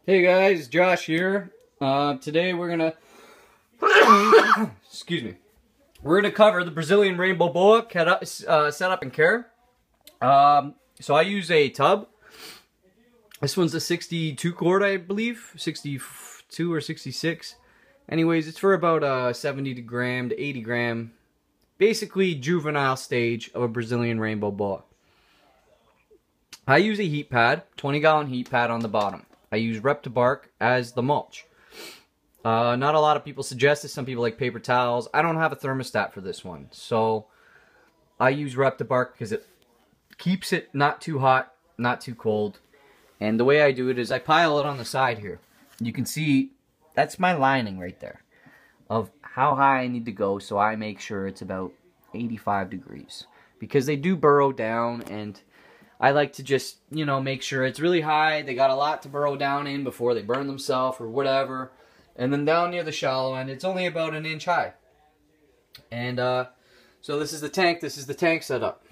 Hey guys, Josh here. Today we're gonna excuse me. We're gonna cover the Brazilian rainbow boa set up in care. So I use a tub. This one's a 62 quart, I believe, 62 or 66. Anyways, it's for about 70 gram to 80 gram, basically juvenile stage of a Brazilian rainbow boa. I use a heat pad, 20-gallon heat pad on the bottom. I use Reptibark as the mulch. Not a lot of people suggest this. Some people like paper towels. I don't have a thermostat for this one. So I use Reptibark because it keeps it not too hot, not too cold. And the way I do it is I pile it on the side here. You can see that's my lining right there of how high I need to go, so I make sure it's about 85 degrees. Because they do burrow down, and I like to just, you know, make sure it's really high. They got a lot to burrow down in before they burn themselves or whatever. And then down near the shallow end, it's only about an inch high. And so this is the tank. This is the tank setup.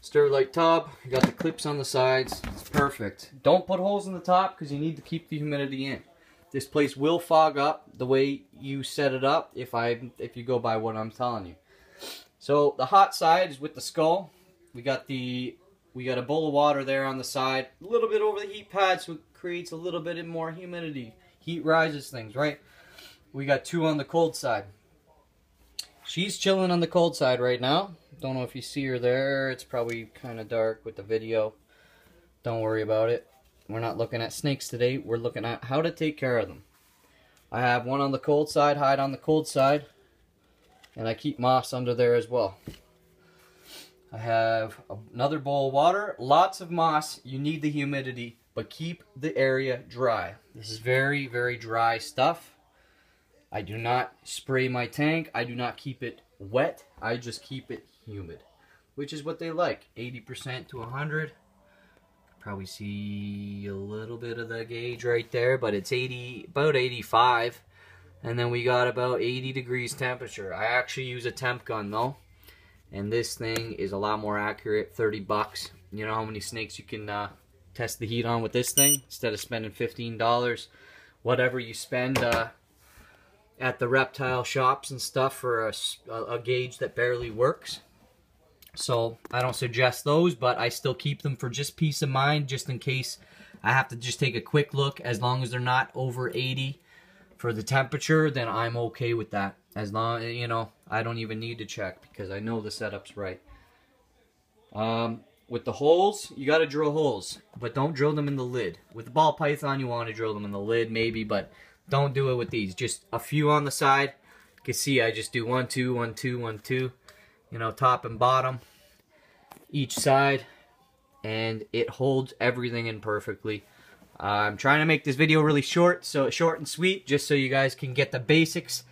Sterlite tub. You got the clips on the sides. It's perfect. Don't put holes in the top because you need to keep the humidity in. This place will fog up the way you set it up if you go by what I'm telling you. So the hot side is with the skull. We got a bowl of water there on the side, a little bit over the heat pad, so it creates a little bit more humidity. Heat rises things, right? We got two on the cold side. She's chilling on the cold side right now. Don't know if you see her there. It's probably kind of dark with the video. Don't worry about it. We're not looking at snakes today. We're looking at how to take care of them. I have one on the cold side, hide on the cold side, and I keep moss under there as well. I have another bowl of water, lots of moss. You need the humidity, but keep the area dry. This is very, very dry stuff. I do not spray my tank. I do not keep it wet. I just keep it humid, which is what they like. 80% to 100. Probably see a little bit of the gauge right there, but it's about 85. And then we got about 80 degrees temperature. I actually use a temp gun though. And this thing is a lot more accurate, 30 bucks. You know how many snakes you can test the heat on with this thing? Instead of spending $15, whatever you spend at the reptile shops and stuff for a gauge that barely works. So I don't suggest those, but I still keep them for just peace of mind, just in case I have to just take a quick look. As long as they're not over 80 for the temperature, then I'm okay with that. As long, you know, I don't even need to check because I know the setup's right. With the holes, you got to drill holes, but don't drill them in the lid. With the ball python, you want to drill them in the lid maybe, but don't do it with these. Just a few on the side. You can see I just do 1, 2, 1, 2, 1, 2. You know, top and bottom, each side, and it holds everything in perfectly. I'm trying to make this video really short, so short and sweet, just so you guys can get the basics.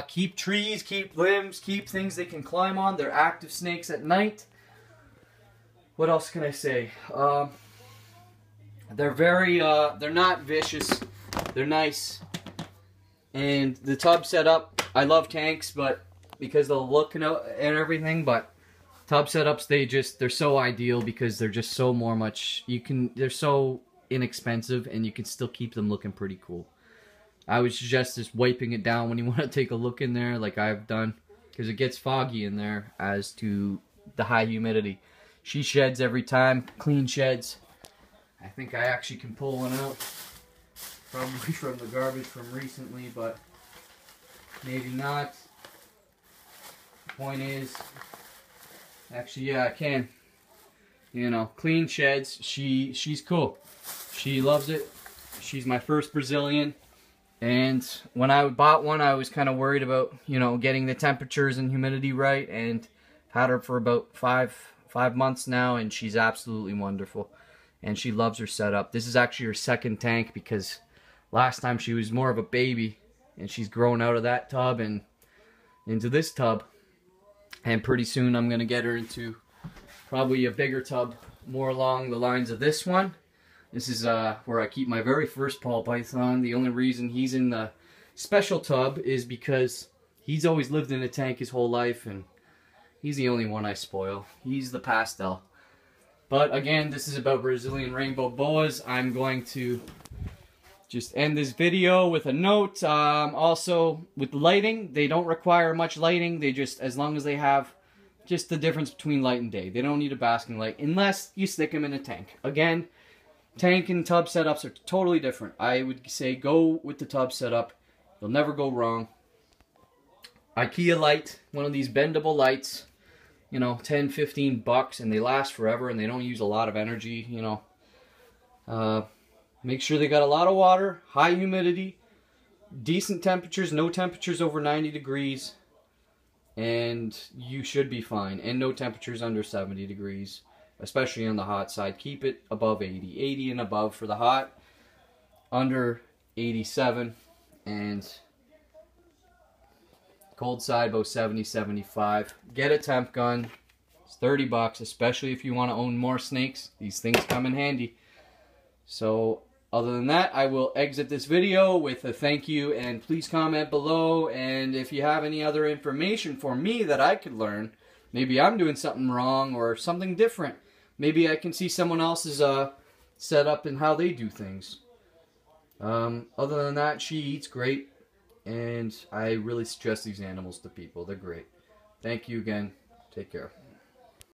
Keep trees, keep limbs, keep things they can climb on. They're active snakes at night. What else can I say? They're not vicious. They're nice. And the tub setup, I love tanks, but because they'll look and everything, but tub setups, they're so ideal because they're just so they're so inexpensive and you can still keep them looking pretty cool. I would suggest just wiping it down when you want to take a look in there like I've done, because it gets foggy in there as to the high humidity. She sheds every time, clean sheds. I think I actually can pull one out, probably from the garbage from recently, but maybe not. Point is, actually, yeah, I can. You know, clean sheds. She's cool. She loves it. She's my first Brazilian. And when I bought one, I was kind of worried about, you know, getting the temperatures and humidity right. And had her for about five months now, and she's absolutely wonderful. And she loves her setup. This is actually her second tank because last time she was more of a baby, and she's grown out of that tub and into this tub. And pretty soon I'm going to get her into probably a bigger tub, more along the lines of this one. This is where I keep my very first ball python. The only reason he's in the special tub is because he's always lived in a tank his whole life, and he's the only one I spoil. He's the pastel. But again, this is about Brazilian rainbow boas. I'm going to just end this video with a note. Also, with lighting, they don't require much lighting. They just, as long as they have just the difference between light and day. They don't need a basking light unless you stick them in a tank. Again, tank and tub setups are totally different. I would say go with the tub setup. You'll never go wrong. IKEA light, one of these bendable lights, you know, 10, 15 bucks, and they last forever, and they don't use a lot of energy, you know. Make sure they got a lot of water, high humidity, decent temperatures, no temperatures over 90 degrees, and you should be fine. And no temperatures under 70 degrees, especially on the hot side. Keep it above 80. 80 and above for the hot, under 87, and cold side about 70, 75. Get a temp gun. It's 30 bucks, especially if you want to own more snakes. These things come in handy. So, other than that, I will exit this video with a thank you, and please comment below. And if you have any other information for me that I could learn, maybe I'm doing something wrong or something different. Maybe I can see someone else's setup and how they do things. Other than that, she eats great. And I really suggest these animals to people. They're great. Thank you again. Take care.